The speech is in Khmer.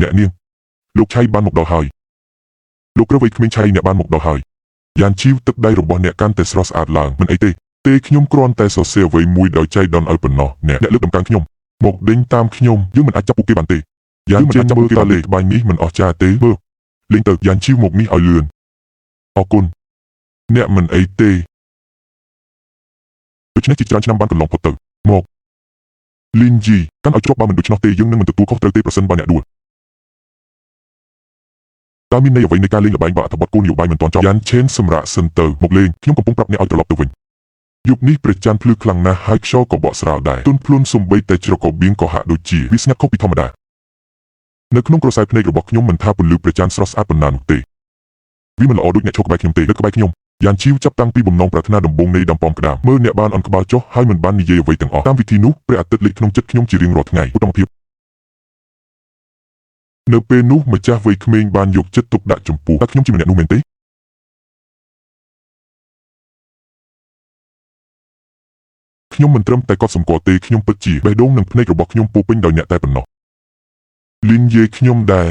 អ្នកនាងលោកឆៃបានមកដល់ហើយលោកក្រវៃក្មេងឆៃអ្នកបានមកដល់ហើយយ៉ានជីវទឹកដៃរបស់អ្នកកាន់តែស្រស់ស្អាតឡើងមិនអីទេខ្ញុំគ្រាន់តែសរសេរអ្វីមួយដោយចៃដន្យឲ្យប៉ុណ្ណោះអ្នកលើកតម្កើងខ្ញុំមកដេញតាមខ្ញុំយើងមិនអាចចាប់ពួកគេបានទេយ៉ានមិនអាចចាប់ពួកគេបានទេក្បាញ់នេះមិនអស្ចារ្យទេមើលលេងទៅយ៉ានជីវមកនេះឲ្យលឿនអរគុណអ្នកមិនអីទេដូច្នេះជាច្រើនឆ្នាំបានកន្លងផុតទៅមកលីនជីកាន់ឲ្យជាប់បើមិនដូច្នោះទេយើងនឹងមិនទទួលខុសត្រូវទេប្រសិនបើអ្នកដួលតើមានន័យអ្វីនៃការលេងល្បែងបើអត្ថបទគោលនយោបាយមិនទាន់ចប់យ៉ានឆេនសម្រាប់សិនទៅមកលេងខ្ញុំកំពុងប្រាប់អ្នកឲ្យត្រឡប់ទៅវិញយប់នេះព្រះច័ន្ទភ្លឺខ្លាំងណាស់ហើយខ្យល់ក៏បក់ស្រាលដែរទន់ភ្លន់សំបីតែជ្រកកបៀងក៏ហាក់ដូចជាវាស្ងាត់ខុសពីធម្មតានៅក្នុងក្រសែភ្នែករបស់ខ្ញុំមិនថាពន្លឺព្រះច័ន្ទស្រស់ស្អាតប៉ុណ្ណានោះទេវាមិនល្អដូចអ្នកឈរក្បែរខ្ញុំទេលើក្បែរខ្ញុំយ៉ានជីវចាប់តាំងពីបំណងប្រាថ្នាដំបូងនៃដំប៉ំក្តាមមើលអ្នកបានអន់ក្បាលចុះហើយមិនបាននិយាយអ្វីទាំងអស់តាមវិធីនោះព្រះអាទិត្យលេចក្នុងចិត្តខ្ញុំជារៀងរាល់ថ្ងៃឧត្តមភាពនៅពេលនោះម្ចាស់វ័យក្មេងបានយកចិត្តទុកដាក់ចំពោះតើខ្ញុំជាម្នាក់នោះមែនទេខ្ញុំមិនត្រឹមតែកត់សម្គាល់ទេខ្ញុំពិតជាបេះដូងនិងភ្នែករបស់ខ្ញុំពោពេញដោយអ្នកតែប៉ុណ្ណោះលីនយាយខ្ញុំដែរ